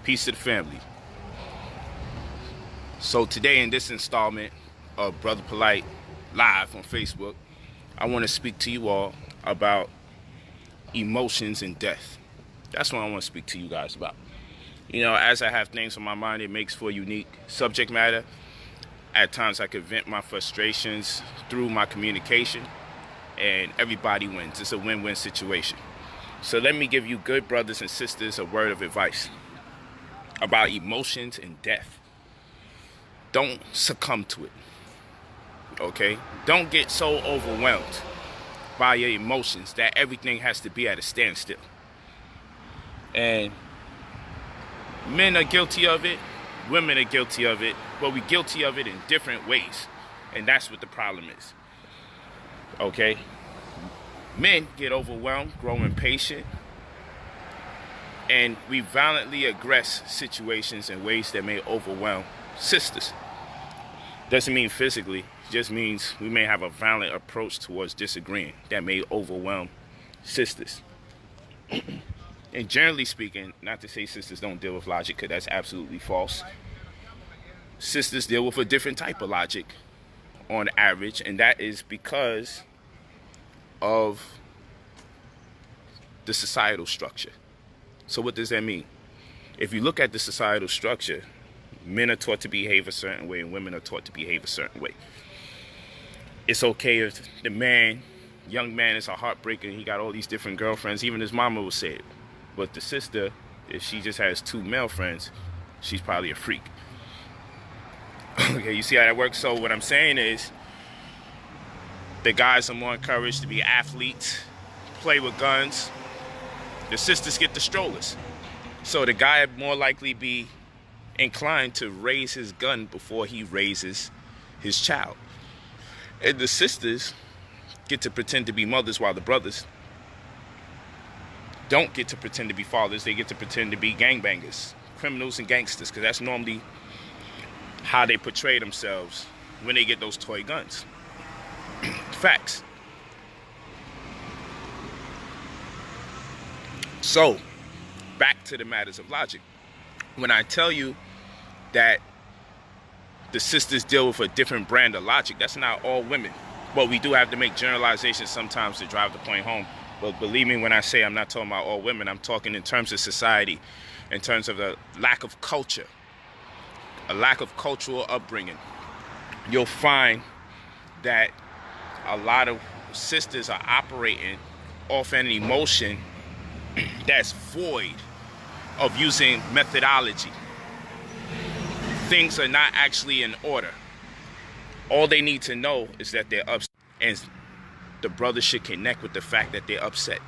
Peace to the family. So today in this installment of Brother Polite live on Facebook, I want to speak to you all about emotions and death. That's what I want to speak to you guys about. You know, as I have things on my mind, it makes for unique subject matter. At times I could vent my frustrations through my communication, and everybody wins. It's a win-win situation. So let me give you good brothers and sisters a word of advice about emotions and death. Don't succumb to it, okay? Don't get so overwhelmed by your emotions that everything has to be at a standstill. And men are guilty of it, women are guilty of it, but we're guilty of it in different ways. And that's what the problem is, okay? Men get overwhelmed, grow impatient, and we violently aggress situations in ways that may overwhelm sisters. Doesn't mean physically, it just means we may have a violent approach towards disagreeing that may overwhelm sisters. And generally speaking, not to say sisters don't deal with logic, because that's absolutely false. Sisters deal with a different type of logic on average, and that is because of the societal structure. So what does that mean? If you look at the societal structure, men are taught to behave a certain way and women are taught to behave a certain way. It's okay if the young man is a heartbreaker and he got all these different girlfriends. Even his mama would say it. But the sister, if she just has 2 male friends, she's probably a freak. Okay, you see how that works? So what I'm saying is, the guys are more encouraged to be athletes, play with guns. The sisters get the strollers. So the guy would more likely be inclined to raise his gun before he raises his child. And the sisters get to pretend to be mothers while the brothers don't get to pretend to be fathers. They get to pretend to be gangbangers, criminals and gangsters, because that's normally how they portray themselves when they get those toy guns. Facts. So, back to the matters of logic. When I tell you that the sisters deal with a different brand of logic, that's not all women. But we do have to make generalizations sometimes to drive the point home. But believe me when I say I'm not talking about all women, I'm talking in terms of society, in terms of the lack of culture, a lack of cultural upbringing. You'll find that a lot of sisters are operating off an emotion that's void of using methodology. Things are not actually in order. All they need to know is that they're upset, and the brother should connect with the fact that they're upset.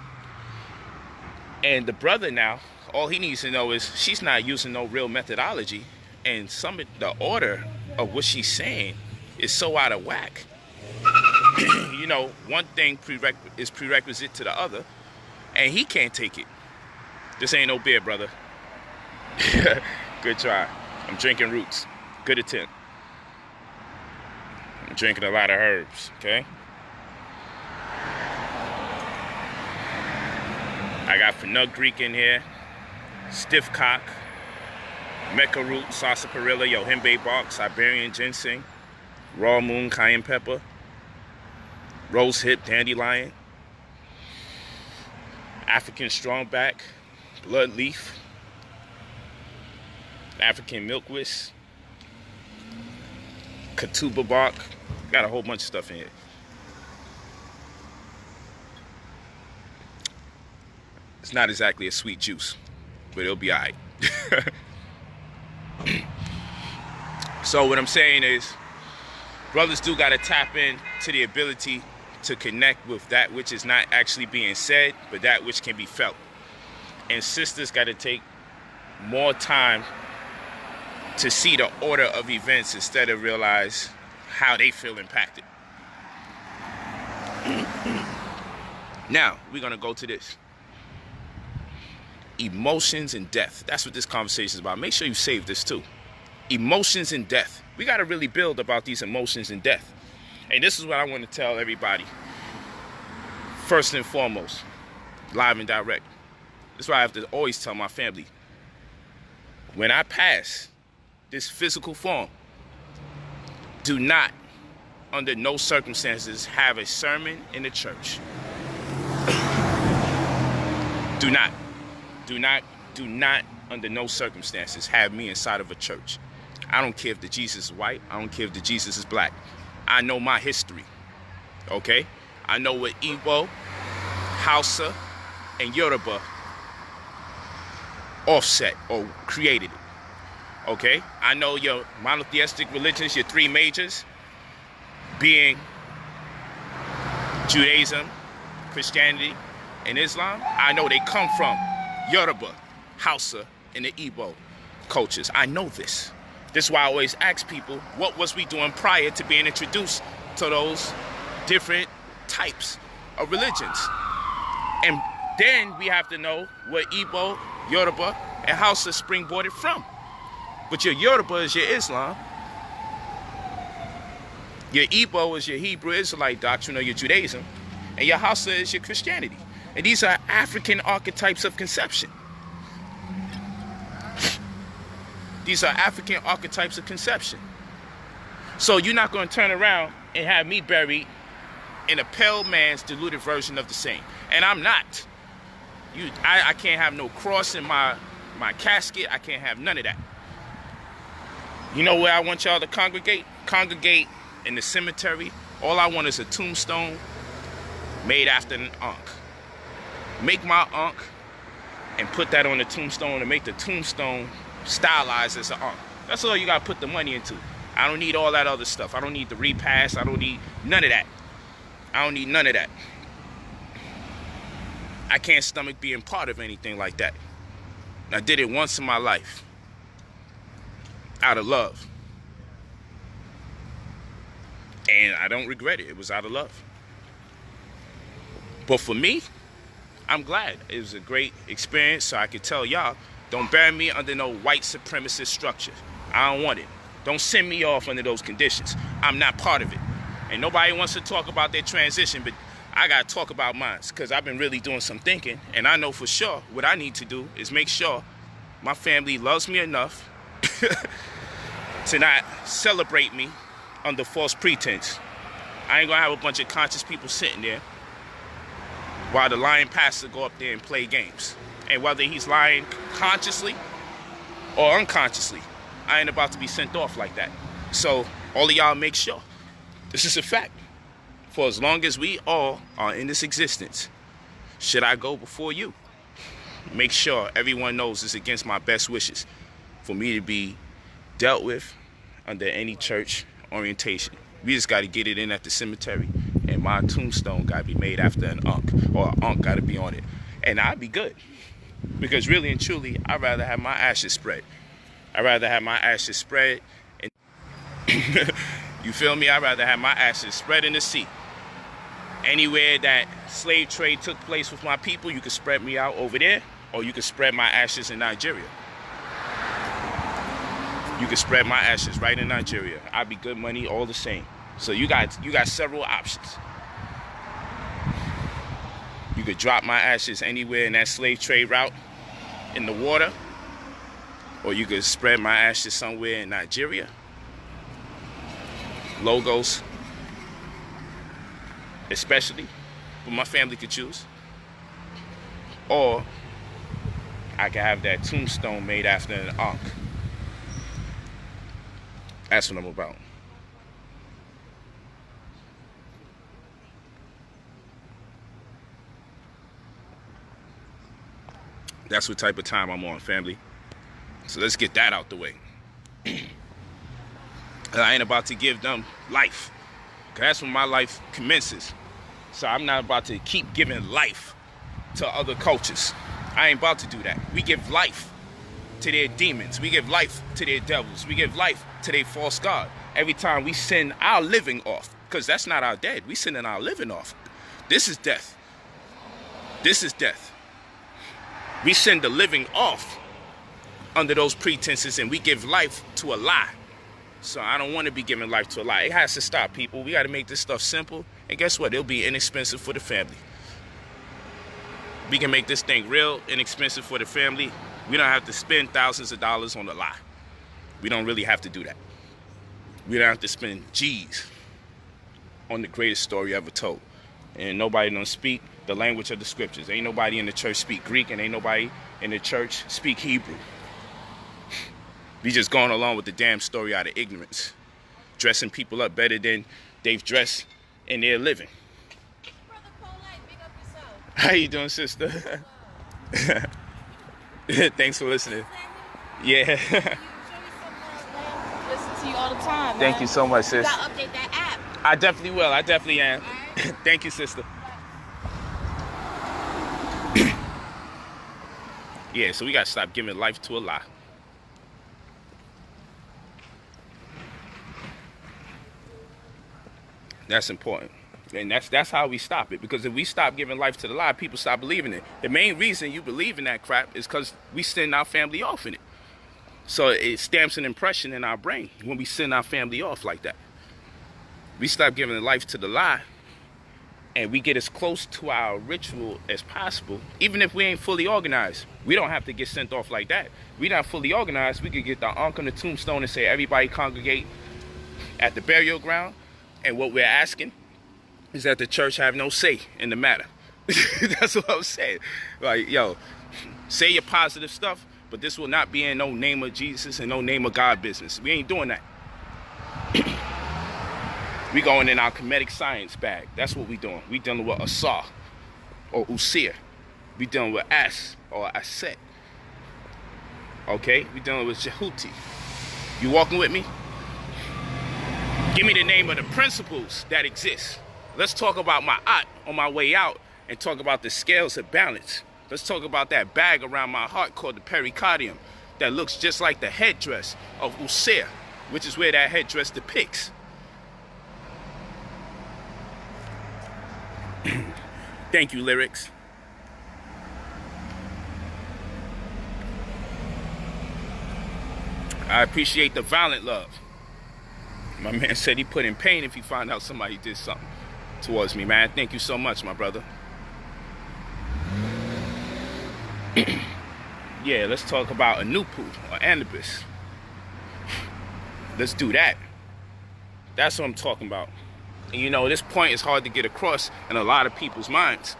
And the brother now, all he needs to know is she's not using no real methodology, and some of the order of what she's saying is so out of whack. You know, one thing is prerequisite to the other, and he can't take it. This ain't no beer, brother. Good try. I'm drinking roots. Good attempt. I'm drinking a lot of herbs, okay? I got fenugreek in here, stiff cock, Mecca root, sarsaparilla, yohimbe bark, Siberian ginseng, raw moon, cayenne pepper, rose hip, dandelion, African strongback, blood leaf, African milkweed, katuba bark. Got a whole bunch of stuff in here. It's not exactly a sweet juice, but it'll be all right. So what I'm saying is, brothers do got to tap in to the ability to connect with that which is not actually being said, but that which can be felt. And sisters got to take more time to see the order of events instead of realize how they feel impacted. Now, we're going to go to this. Emotions and death. That's what this conversation is about. Make sure you save this too. Emotions and death. We got to really build about these emotions and death. And this is what I want to tell everybody. First and foremost, live and direct. That's why I have to always tell my family, when I pass this physical form, do not, under no circumstances, have a sermon in the church. Do not, under no circumstances, have me inside of a church. I don't care if the Jesus is white. I don't care if the Jesus is black. I know my history, okay? I know what Igbo, Hausa, and Yoruba offset or created it, okay? I know your monotheistic religions, your three majors, being Judaism, Christianity, and Islam. I know they come from Yoruba, Hausa, and the Igbo cultures. I know this. This is why I always ask people, what was we doing prior to being introduced to those different types of religions? And then we have to know where Igbo, Yoruba, and Hausa springboarded from. But your Yoruba is your Islam. Your Igbo is your Hebrew Israelite doctrine or your Judaism. And your Hausa is your Christianity. And these are African archetypes of conception. These are African archetypes of conception. So you're not going to turn around and have me buried in a pale man's diluted version of the same. And I'm not. I can't have no cross in my casket. I can't have none of that. You know where I want y'all to congregate? Congregate in the cemetery. All I want is a tombstone made after an Ankh. Make my Ankh and put that on the tombstone and make the tombstone stylized as an Ankh. That's all you got to put the money into. I don't need all that other stuff. I don't need the repast. I don't need none of that. I don't need none of that. I can't stomach being part of anything like that. I did it once in my life. Out of love. And I don't regret it. It was out of love. But for me, I'm glad. It was a great experience, so I could tell y'all, don't bury me under no white supremacist structure. I don't want it. Don't send me off under those conditions. I'm not part of it. And nobody wants to talk about their transition, but I got to talk about mine because I've been really doing some thinking, and I know for sure what I need to do is make sure my family loves me enough to not celebrate me under false pretense. I ain't going to have a bunch of conscious people sitting there while the lying pastor go up there and play games. And whether he's lying consciously or unconsciously, I ain't about to be sent off like that. So all of y'all make sure. This is a fact. For as long as we all are in this existence, should I go before you? Make sure everyone knows it's against my best wishes for me to be dealt with under any church orientation. We just got to get it in at the cemetery, and my tombstone got to be made after an Ankh, or an Ankh got to be on it. And I'd be good. Because really and truly, I'd rather have my ashes spread. I'd rather have my ashes spread. And you feel me? I'd rather have my ashes spread in the sea. Anywhere that slave trade took place with my people, you could spread me out over there, or you could spread my ashes in Nigeria. You could spread my ashes right in Nigeria. I'd be good money all the same. So you got several options. You could drop my ashes anywhere in that slave trade route in the water, or you could spread my ashes somewhere in Nigeria. Logos, especially, but my family could choose. Or I could have that tombstone made after an Ankh. That's what I'm about. That's what type of time I'm on, family. So let's get that out the way. I ain't about to give them life, because that's when my life commences. So I'm not about to keep giving life to other cultures. I ain't about to do that. We give life to their demons. We give life to their devils. We give life to their false god. Every time we send our living off, because that's not our dead. We sending our living off. This is death. This is death. We send the living off under those pretenses, and we give life to a lie. So I don't want to be giving life to a lie. It has to stop, people. We got to make this stuff simple. And guess what? It'll be inexpensive for the family. We can make this thing real inexpensive for the family. We don't have to spend thousands of dollars on a lie. We don't really have to do that. We don't have to spend G's on the greatest story ever told. And nobody don't speak the language of the scriptures. Ain't nobody in the church speak Greek, and ain't nobody in the church speak Hebrew. We just going along with the damn story out of ignorance. Dressing people up better than they've dressed in their living. Brother Polite, big up yourself. How you doing, sister? Thanks for listening. Yeah. Listen to you all the time, man. Thank you so much, sis. You gotta update that app. I definitely will. I definitely am. All right. Thank you, sister. Yeah, so we gotta stop giving life to a lie. That's important. And that's how we stop it. Because if we stop giving life to the lie, people stop believing it. The main reason you believe in that crap is because we send our family off in it. So it stamps an impression in our brain when we send our family off like that. We stop giving life to the lie, and we get as close to our ritual as possible. Even if we ain't fully organized, we don't have to get sent off like that. We're not fully organized. We could get the ankh on the tombstone and say everybody congregate at the burial ground. And what we're asking is that the church have no say in the matter. That's what I'm saying. Like, yo, say your positive stuff, but this will not be in no name of Jesus and no name of God business. We ain't doing that. We going in our comedic science bag. That's what we doing. We dealing with Asar or Usir. We dealing with As or Aset. Okay? We dealing with Jehuti. You walking with me? Give me the name of the principles that exist. Let's talk about my At on my way out and talk about the scales of balance. Let's talk about that bag around my heart called the pericardium that looks just like the headdress of Usir, which is where that headdress depicts. Thank you, lyrics. I appreciate the violent love. My man said he put in pain if he found out somebody did something towards me, man. Thank you so much, my brother. Yeah, let's talk about Anupu or Anubis. Let's do that. That's what I'm talking about. And you know, this point is hard to get across in a lot of people's minds.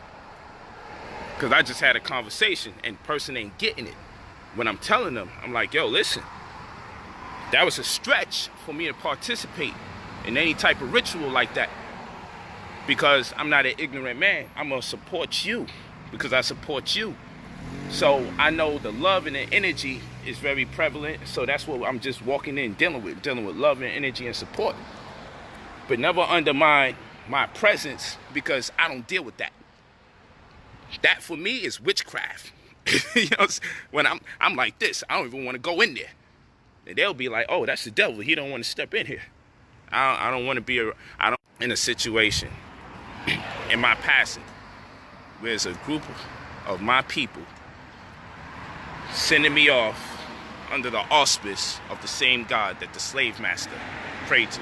Because I just had a conversation and the person ain't getting it. When I'm telling them, I'm like, yo, listen. That was a stretch for me to participate in any type of ritual like that. Because I'm not an ignorant man. I'm going to support you because I support you. So I know the love and the energy is very prevalent. So that's what I'm just walking in dealing with love and energy and support. But never undermine my presence because I don't deal with that. That for me is witchcraft. You know, when I'm like this, I don't even want to go in there. And they'll be like, oh, that's the devil. He don't want to step in here. I don't want to be in a situation in my passing where there's a group of my people sending me off under the auspice of the same God that the slave master prayed to.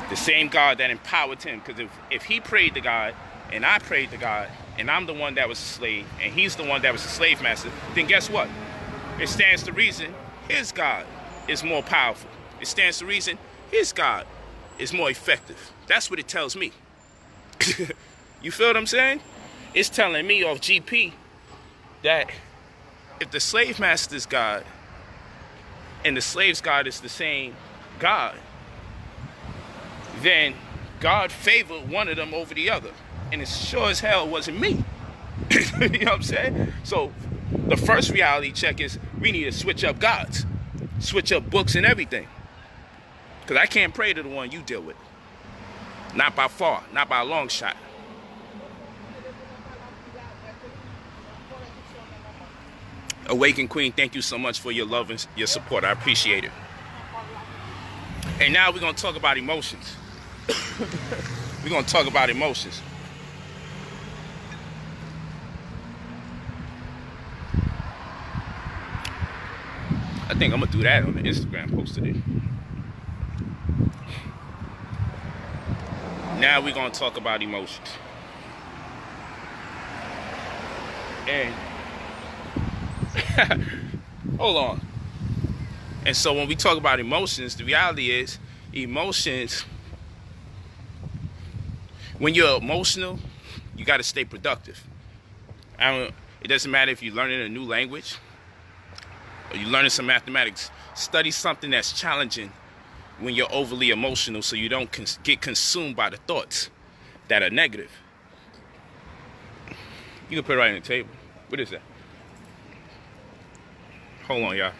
The same God that empowered him. Because if he prayed to God and I prayed to God and I'm the one that was a slave and he's the one that was the slave master, then guess what? It stands to reason his God is more powerful. It stands to reason his God is more effective. That's what it tells me. You feel what I'm saying? It's telling me off GP that if the slave master's God and the slave's God is the same God, then God favored one of them over the other. And it sure as hell wasn't me. You know what I'm saying? So the first reality check is we need to switch up gods. Switch up books and everything. Because I can't pray to the one you deal with. Not by far. Not by a long shot. Awakened Queen, thank you so much for your love and your support. I appreciate it. And now we're going to talk about emotions. We're going to talk about emotions. I think I'm going to do that on the Instagram post today. Now we're going to talk about emotions. And Hold on. And so when we talk about emotions, the reality is emotions, when you're emotional, you got to stay productive. It doesn't matter if you're learning a new language or you're learning some mathematics. Study something that's challenging when you're overly emotional so you don't get consumed by the thoughts that are negative. You can put it right on the table. What is that? Hold on, y'all.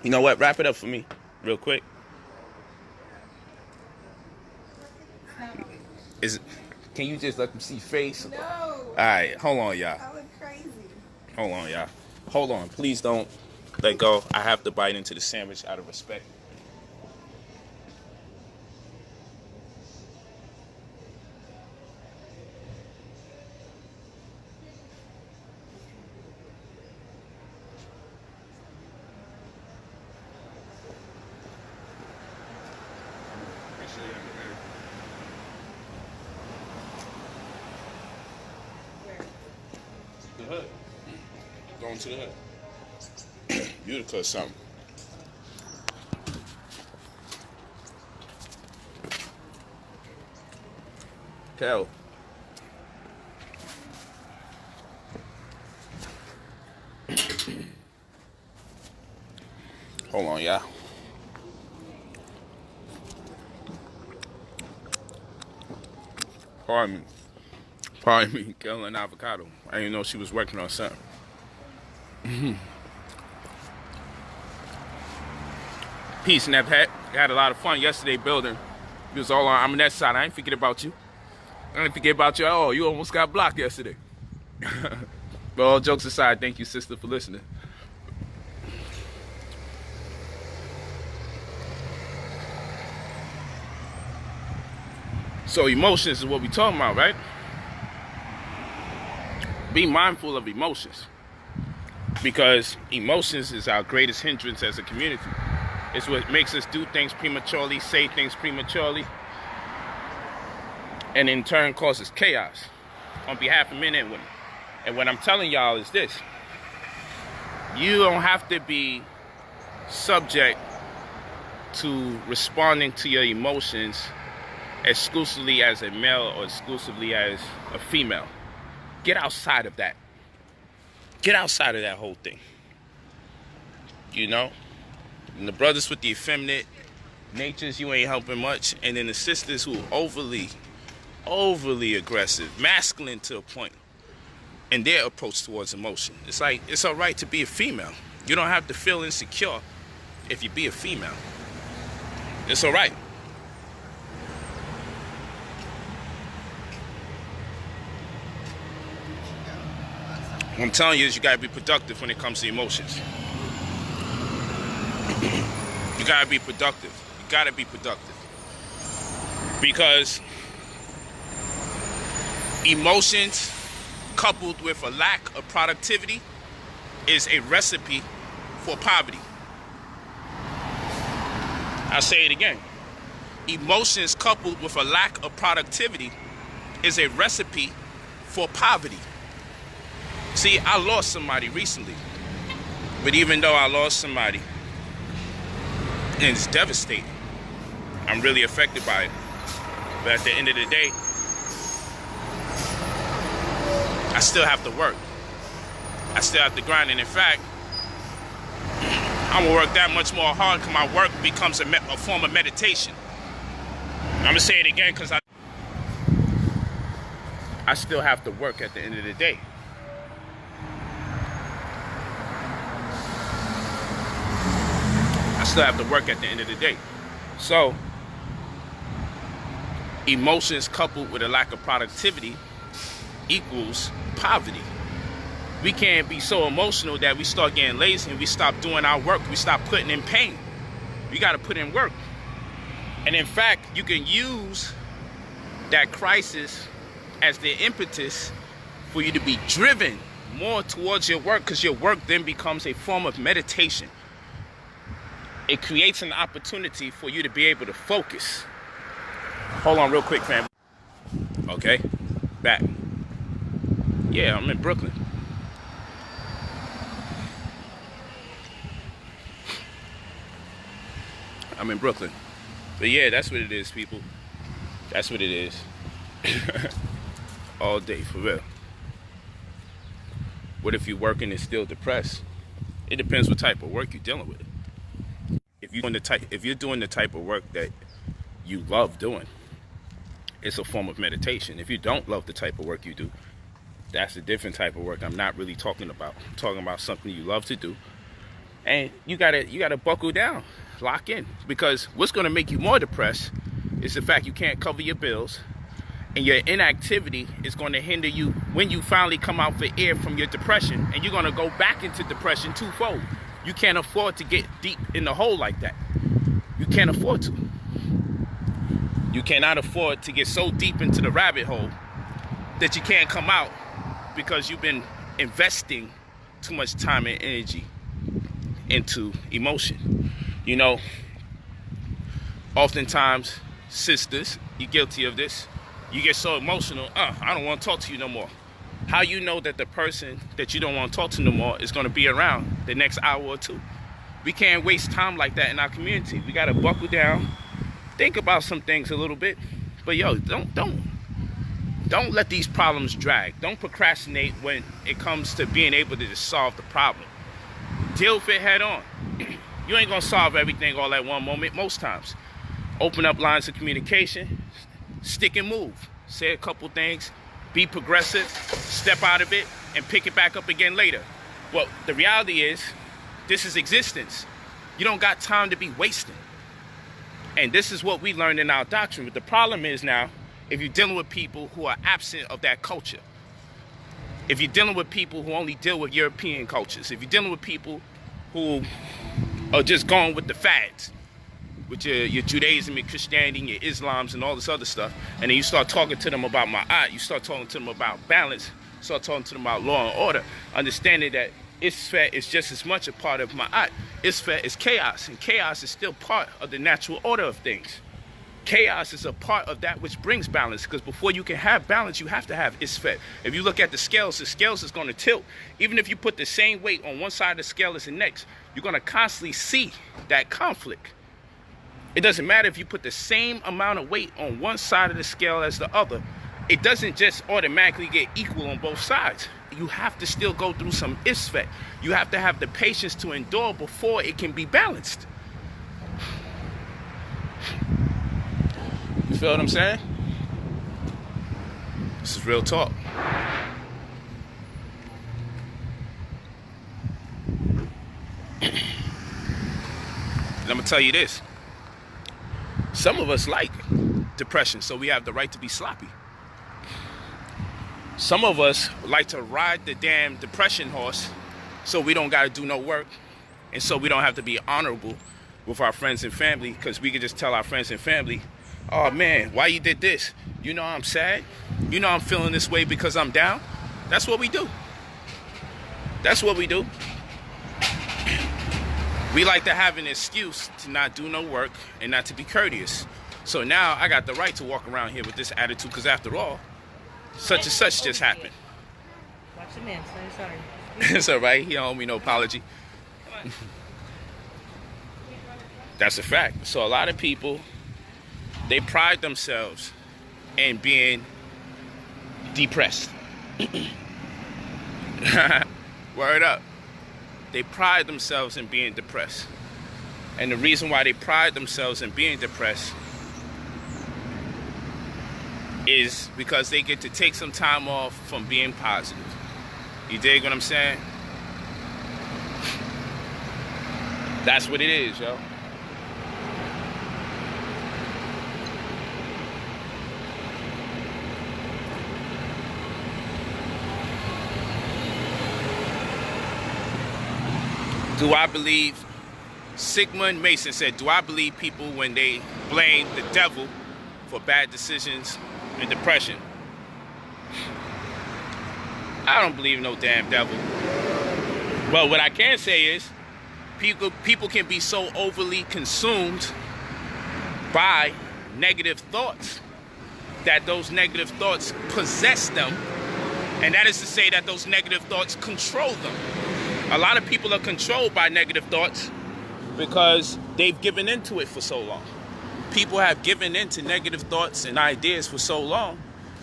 You know what? Wrap it up for me real quick. Can you just let them see face? No. All right, hold on, y'all. I look crazy. Hold on, y'all. Hold on. Please don't let go. I have to bite into the sandwich out of respect. The hood. Going to the hood. Utica or something. Kel. Hold on, y'all. Pardon me, killing avocado. I didn't know she was working on something. Peace, Nephat. Had a lot of fun yesterday building. It was all on. I'm on that side. I ain't forget about you. I didn't forget about you at all. You almost got blocked yesterday. But all jokes aside, thank you, sister, for listening. So emotions is what we're talking about, right? Be mindful of emotions, because emotions is our greatest hindrance as a community. It's what makes us do things prematurely, say things prematurely, and in turn causes chaos on behalf of men and women. And what I'm telling y'all is this: you don't have to be subject to responding to your emotions exclusively as a male or exclusively as a female. Get outside of that. Get outside of that whole thing. You know? And the brothers with the effeminate natures, you ain't helping much. And then the sisters who are overly aggressive, masculine to a point, and their approach towards emotion. It's like, it's all right to be a female. You don't have to feel insecure if you be a female. It's all right. What I'm telling you is you gotta be productive when it comes to emotions. You gotta be productive. You gotta be productive. Because emotions coupled with a lack of productivity is a recipe for poverty. I'll say it again. Emotions coupled with a lack of productivity is a recipe for poverty. See, I lost somebody recently. But even though I lost somebody, and it's devastating, I'm really affected by it. But at the end of the day, I still have to work. I still have to grind. And in fact, I'm gonna work that much more hard because my work becomes a form of meditation. I'm gonna say it again because I still have to work at the end of the day. I still have to work at the end of the day. So, emotions coupled with a lack of productivity equals poverty. We can't be so emotional that we start getting lazy and we stop doing our work. We stop putting in pain. We got to put in work. And in fact, you can use that crisis as the impetus for you to be driven more towards your work, because your work then becomes a form of meditation. It creates an opportunity for you to be able to focus. Hold on real quick, fam. Okay, back. Yeah, I'm in Brooklyn. I'm in Brooklyn. But yeah, that's what it is, people. That's what it is. All day, for real. What if you're working and still depressed? It depends what type of work you're dealing with. If you're doing the type of work that you love doing, it's a form of meditation. If you don't love the type of work you do, that's a different type of work I'm not really talking about. I'm talking about something you love to do. And you gotta buckle down, lock in. Because what's gonna make you more depressed is the fact you can't cover your bills, and your inactivity is gonna hinder you when you finally come out for air from your depression, and you're gonna go back into depression twofold. You can't afford to get deep in the hole like that. You can't afford to. You cannot afford to get so deep into the rabbit hole that you can't come out because you've been investing too much time and energy into emotion. You know, oftentimes, sisters, you're guilty of this. You get so emotional, I don't want to talk to you no more. How you know that the person that you don't want to talk to no more is going to be around the next hour or two? We can't waste time like that in our community. We got to buckle down, think about some things a little bit. But yo, don't let these problems drag. Don't procrastinate when it comes to being able to just solve the problem. Deal with it head on. You ain't gonna solve everything all at one moment most times. Open up lines of communication, stick and move. Say a couple things, be progressive, step out of it, and pick it back up again later. Well, the reality is, this is existence. You don't got time to be wasting. And this is what we learned in our doctrine. But the problem is now, if you're dealing with people who are absent of that culture, if you're dealing with people who only deal with European cultures, if you're dealing with people who are just going with the fads, with your Judaism and Christianity and your Islams and all this other stuff, and then you start talking to them about ma'at, you start talking to them about balance, you start talking to them about law and order, understanding that Isfet is just as much a part of ma'at. Isfet is chaos, and chaos is still part of the natural order of things. Chaos is a part of that which brings balance, because before you can have balance, you have to have Isfet. If you look at the scales is going to tilt. Even if you put the same weight on one side of the scale as the next, you're going to constantly see that conflict. It doesn't matter if you put the same amount of weight on one side of the scale as the other. It doesn't just automatically get equal on both sides. You have to still go through some Isfet. You have to have the patience to endure before it can be balanced. You feel what I'm saying? This is real talk. And I'm gonna tell you this. Some of us like depression, so we have the right to be sloppy. Some of us like to ride the damn depression horse, so we don't gotta do no work, and so we don't have to be honorable with our friends and family, because we can just tell our friends and family, oh man, why you did this? You know I'm sad? You know I'm feeling this way because I'm down? That's what we do. That's what we do. We like to have an excuse to not do no work and not to be courteous. So now I got the right to walk around here with this attitude, because after all, such and such just happened. Watch the man, sorry. It's all right. He don't owe me no apology. That's a fact. So a lot of people, they pride themselves in being depressed. Word up. They pride themselves in being depressed. And the reason why they pride themselves in being depressed is because they get to take some time off from being positive. You dig what I'm saying? That's what it is, yo. Do I believe, Sigmund Mason said, do I believe people when they blame the devil for bad decisions and depression? I don't believe no damn devil. But what I can say is, people can be so overly consumed by negative thoughts that those negative thoughts possess them, and that is to say that those negative thoughts control them. A lot of people are controlled by negative thoughts because they've given into it for so long. People have given into negative thoughts and ideas for so long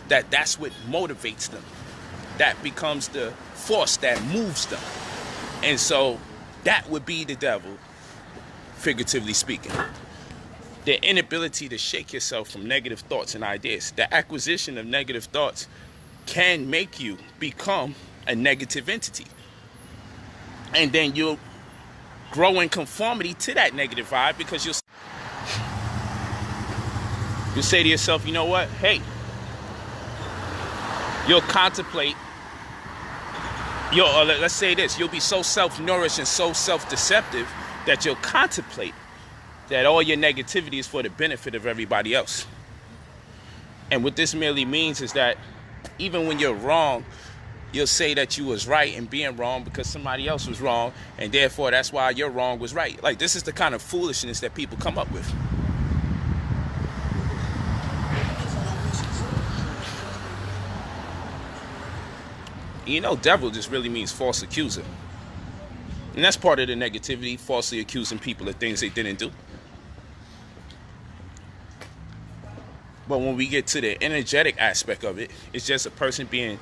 that that's what motivates them. That becomes the force that moves them. And so that would be the devil, figuratively speaking. The inability to shake yourself from negative thoughts and ideas. The acquisition of negative thoughts can make you become a negative entity. And then you'll grow in conformity to that negative vibe because you'll say to yourself, you know what? Hey, you'll contemplate, let's say this, you'll be so self-nourished and so self-deceptive that you'll contemplate that all your negativity is for the benefit of everybody else. And what this merely means is that even when you're wrong, you'll say that you was right in being wrong because somebody else was wrong, and therefore that's why your wrong was right. Like, this is the kind of foolishness that people come up with. You know, devil just really means false accuser. And that's part of the negativity, falsely accusing people of things they didn't do. But when we get to the energetic aspect of it, it's just a person being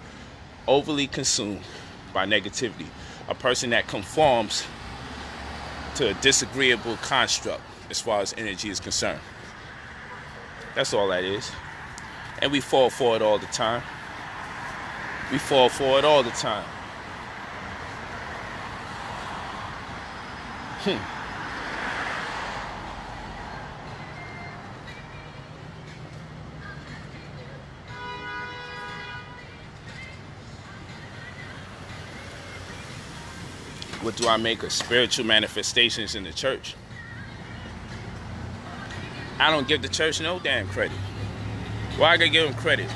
overly consumed by negativity. A person that conforms to a disagreeable construct as far as energy is concerned. That's all that is. And we fall for it all the time. We fall for it all the time. What do I make of spiritual manifestations in the church? I don't give the church no damn credit. Why I gotta give them credit?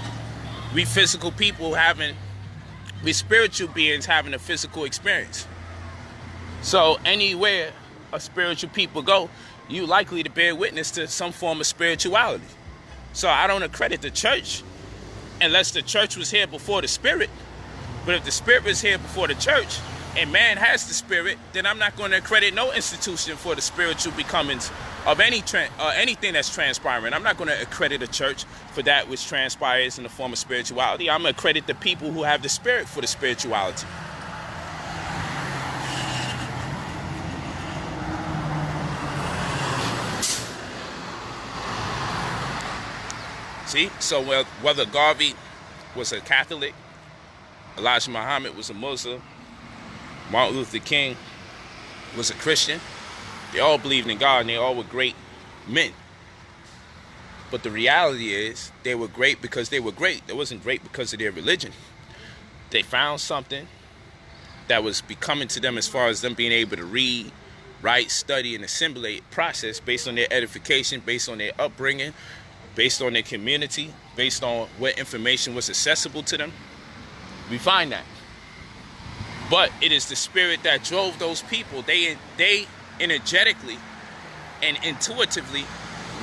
We physical people we spiritual beings having a physical experience. So anywhere a spiritual people go, you likely to bear witness to some form of spirituality. So I don't accredit the church unless the church was here before the spirit. But if the spirit was here before the church and man has the spirit, then I'm not going to accredit no institution for the spiritual becomings of anything that's transpiring. I'm not going to accredit a church for that which transpires in the form of spirituality. I'm going to accredit the people who have the spirit for the spirituality. See, so whether Garvey was a Catholic, Elijah Muhammad was a Muslim, Martin Luther King was a Christian, they all believed in God and they all were great men. But the reality is they were great because they were great. They wasn't great because of their religion. They found something that was becoming to them as far as them being able to read, write, study, and assimilate process based on their edification, based on their upbringing, based on their community, based on what information was accessible to them. We find that. But it is the spirit that drove those people. They energetically and intuitively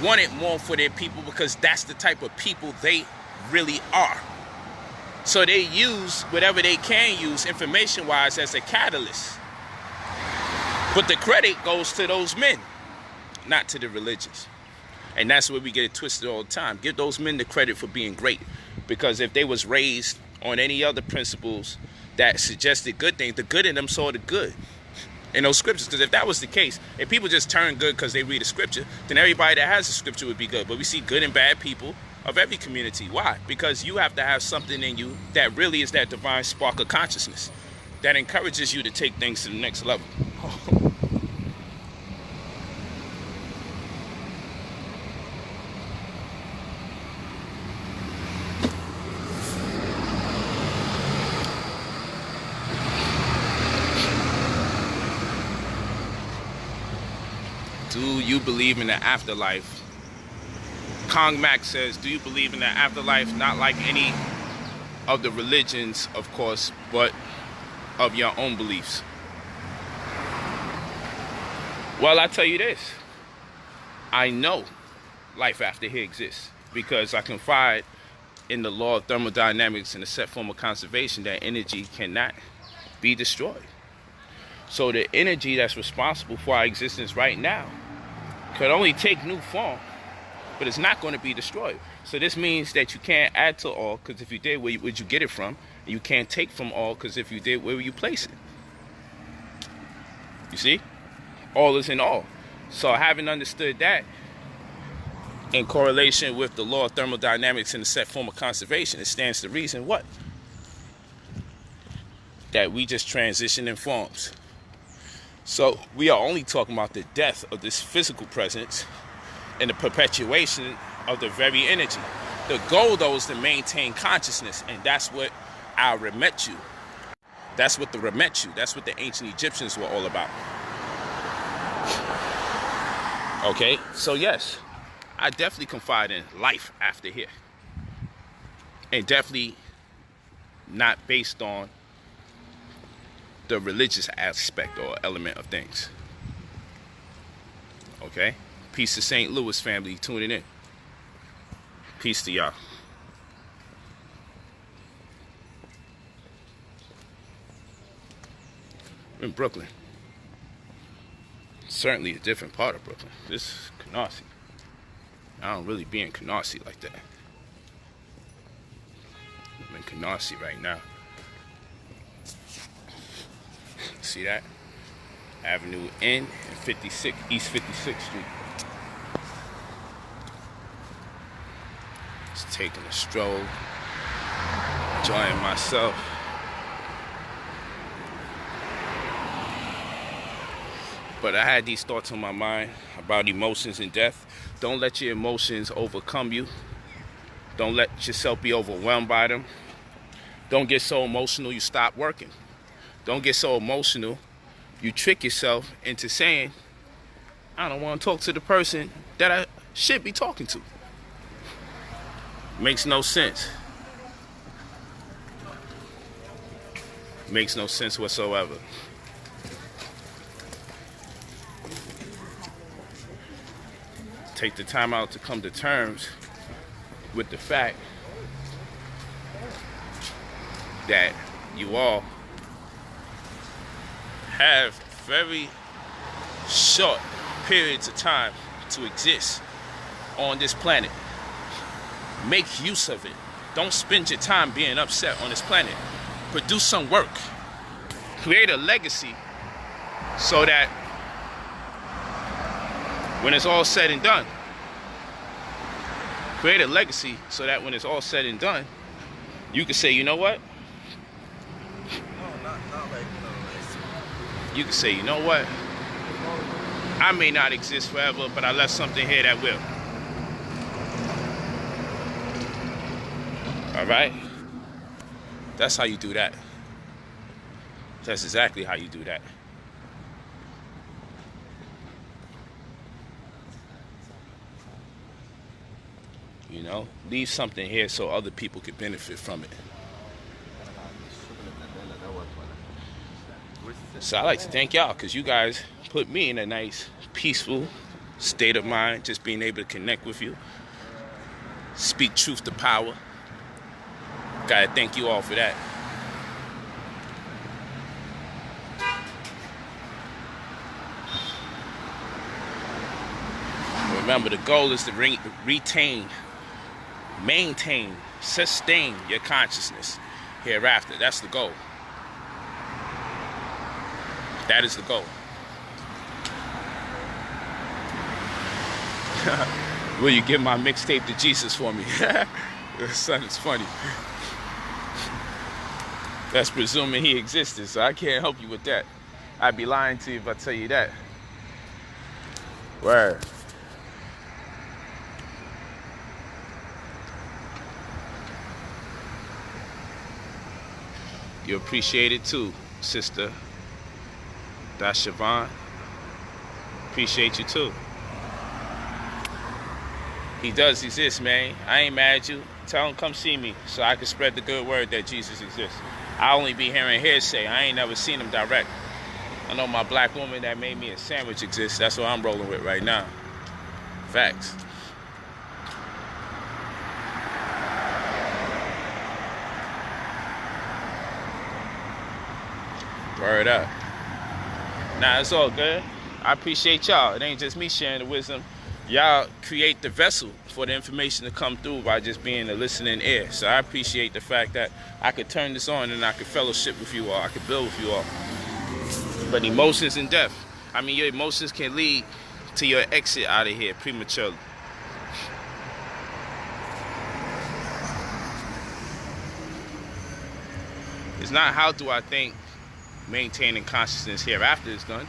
wanted more for their people because that's the type of people they really are. So they use whatever they can use information-wise as a catalyst. But the credit goes to those men, not to the religions. And that's where we get it twisted all the time. Give those men the credit for being great. Because if they was raised on any other principles that suggested good things, the good in them saw the good in those scriptures. Because if that was the case, if people just turn good because they read a scripture, then everybody that has a scripture would be good. But we see good and bad people of every community. Why? Because you have to have something in you that really is that divine spark of consciousness that encourages you to take things to the next level. Do you believe in the afterlife? Kong Mac says, do you believe in the afterlife? Not like any of the religions, of course, but of your own beliefs. Well, I tell you this. I know life after here exists because I confide in the law of thermodynamics and the set form of conservation that energy cannot be destroyed. So the energy that's responsible for our existence right now could only take new form, but it's not going to be destroyed. So this means that you can't add to all, because if you did, where would you get it from? You can't take from all, because if you did, where would you place it? You see? All is in all. So having understood that, in correlation with the law of thermodynamics and the set form of conservation, it stands to reason what? That we just transition in forms. So we are only talking about the death of this physical presence and the perpetuation of the very energy. The goal, though, is to maintain consciousness, and that's what our Remetu. That's what the Remetu, that's what the ancient Egyptians were all about. Okay, so yes, I definitely confide in life after here. And definitely not based on the religious aspect or element of things. Okay? Peace to St. Louis family tuning in. Peace to y'all. We're in Brooklyn. Certainly a different part of Brooklyn. This is Canarsie. I don't really be in Canarsie like that. I'm in Canarsie right now. See that? Avenue N and 56, East 56th Street. Just taking a stroll, enjoying myself. But I had these thoughts on my mind about emotions and death. Don't let your emotions overcome you. Don't let yourself be overwhelmed by them. Don't get so emotional you stop working. Don't get so emotional you trick yourself into saying, I don't want to talk to the person that I should be talking to. Makes no sense. Makes no sense whatsoever. Take the time out to come to terms with the fact that you all have very short periods of time to exist on this planet. Make use of it. Don't spend your time being upset on this planet. Produce some work. Create a legacy so that when it's all said and done, create a legacy so that when it's all said and done, you can say, you know what? You can say, you know what? I may not exist forever, but I left something here that will. All right? That's how you do that. That's exactly how you do that. You know, leave something here so other people can benefit from it. So I like to thank y'all because you guys put me in a nice, peaceful state of mind, just being able to connect with you, speak truth to power. Gotta thank you all for that. Remember, the goal is to retain, maintain, sustain your consciousness hereafter. That's the goal. That is the goal. Will you give my mixtape to Jesus for me? Son, it's funny. That's presuming he existed, so I can't help you with that. I'd be lying to you if I tell you that. Word. You appreciate it too, sister. That's Siobhan. Appreciate you too. He does exist, man. I ain't mad at you. Tell him come see me so I can spread the good word that Jesus exists. I only be hearing hearsay. I ain't never seen him direct. I know my black woman that made me a sandwich exists. That's what I'm rolling with right now. Facts. Word up. Nah, it's all good. I appreciate y'all. It ain't just me sharing the wisdom. Y'all create the vessel for the information to come through by just being a listening ear. So I appreciate the fact that I could turn this on and I could fellowship with you all. I could build with you all. But emotions and death. I mean, your emotions can lead to your exit out of here prematurely. It's not how do I think maintaining consciousness hereafter is done.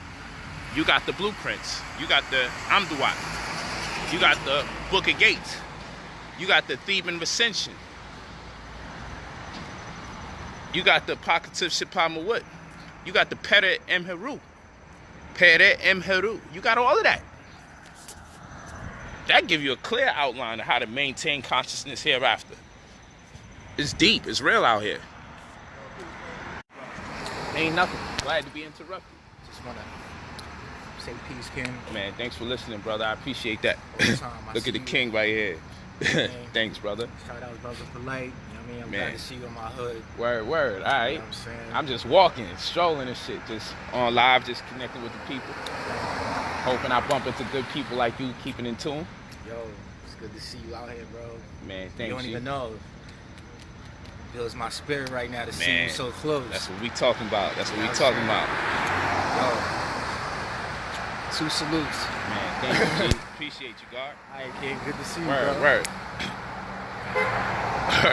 You got the blueprints. You got the Amduat. You got the Book of Gates. You got the Theban Ascension. You got the Pockets of Shipamawut. You got the Pere Emheru. Pere Emheru. You got all of that. That gives you a clear outline of how to maintain consciousness hereafter. It's deep. It's real out here. Ain't nothing. Glad to be interrupted. Just wanna say peace, King. Man, thanks for listening, brother. I appreciate that. Look at the you. king right here. Thanks, brother. Shout out, brother, polite. You know what I mean? I'm Man. glad to see you in my hood. Word, word. All right. You know what I'm saying? I'm just walking, strolling and shit, just on live, just connecting with the people. Hoping I bump into good people like you, keeping in tune. Yo, it's good to see you out here, bro. Man, You thanks. don't even know. Feels my spirit right now to see Man, you so close. That's what we talking about. That's what we You know what talking I'm about. Yo, 2 salutes. Man, thank you, G. Appreciate you, God. All right, King. Good to see you, Word, bro. word.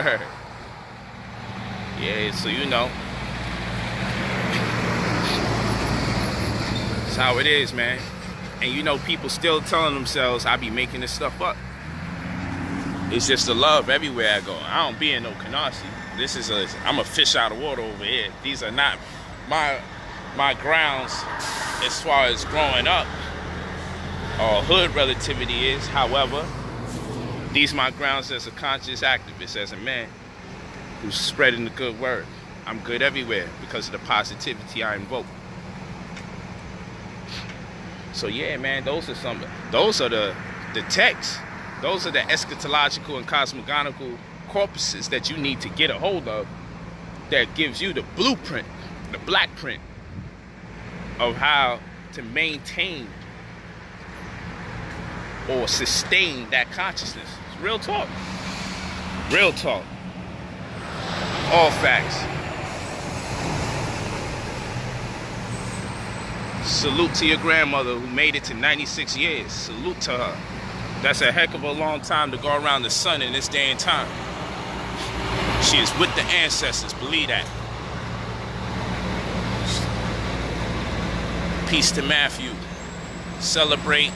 Word. Yeah, so you know. That's how it is, man. And you know, people still telling themselves I be making this stuff up. It's just the love everywhere I go. I don't be in no Canarsie. I'm a fish out of water over here. These are not my grounds as far as growing up or hood relativity is. However, these are my grounds as a conscious activist, as a man who's spreading the good word. I'm good everywhere because of the positivity I invoke. So yeah, man, those are the texts. Those are the eschatological and cosmogonical corpuses that you need to get a hold of that gives you the blueprint, the black print of how to maintain or sustain that consciousness. It's real talk. Real talk. All facts. Salute to your grandmother who made it to 96 years. Salute to her. That's a heck of a long time to go around the sun in this day and time. She is with the ancestors, believe that. Peace to Matthew. Celebrate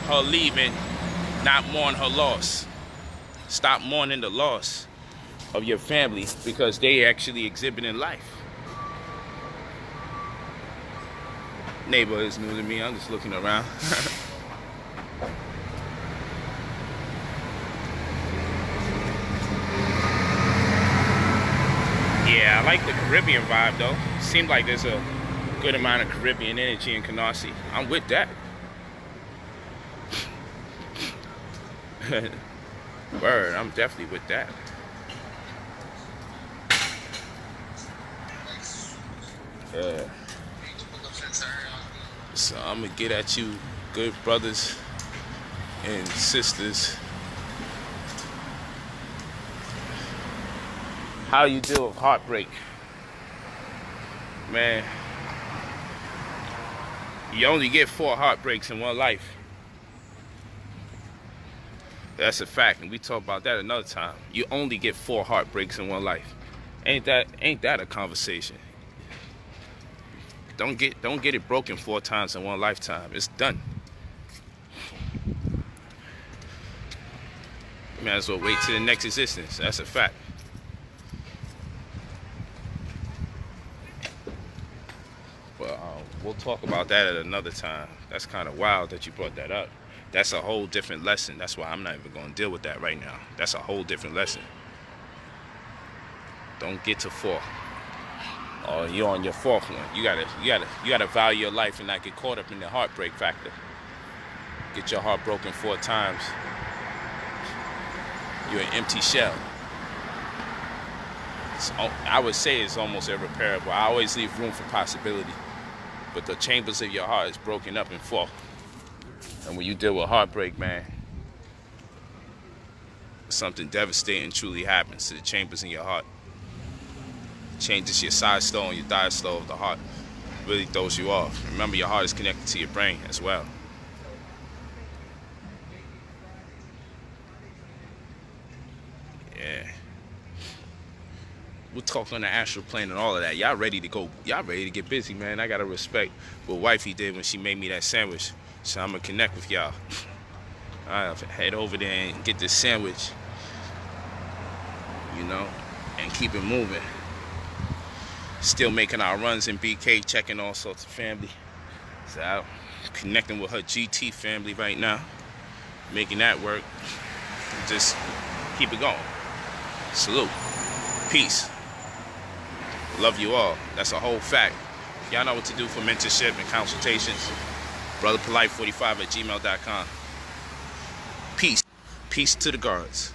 her leaving, not mourn her loss. Stop mourning the loss of your family because they actually exhibiting life. Neighbor is new to me, I'm just looking around. Yeah, I like the Caribbean vibe though. Seems like there's a good amount of Caribbean energy in Canarsie. I'm with that. Word, I'm definitely with that. Yeah. So I'm gonna get at you, good brothers and sisters. How you deal with heartbreak? Man, you only get 4 heartbreaks in one life. That's a fact, and we talk about that another time. You only get 4 heartbreaks in one life. Ain't that a conversation? Don't get it broken 4 times in one lifetime. It's done. You might as well wait till the next existence. That's a fact. But we'll talk about that at another time. That's kind of wild that you brought that up. That's a whole different lesson. That's why I'm not even going to deal with that right now. That's a whole different lesson. Don't get to 4. Or you're on your 4th one. You gotta value your life and not get caught up in the heartbreak factor. Get your heart broken 4 times. You're an empty shell. I would say it's almost irreparable. I always leave room for possibility. But the chambers of your heart is broken up in 4. And when you deal with heartbreak, man, something devastating truly happens to the chambers in your heart. It changes your systole and your diastole of the heart. It really throws you off. Remember, your heart is connected to your brain as well. Yeah. We'll talk on the astral plane and all of that. Y'all ready to go? Y'all ready to get busy, man? I gotta respect what wifey did when she made me that sandwich. So I'm gonna connect with y'all. I'll head over there and get this sandwich, you know, and keep it moving. Still making our runs in BK, checking all sorts of family. So I'm connecting with her GT family right now, making that work. Just keep it going. Salute. Peace. Love you all. That's a whole fact. Y'all know what to do for mentorship and consultations. BrotherPolite45@gmail.com. Peace. Peace to the guards.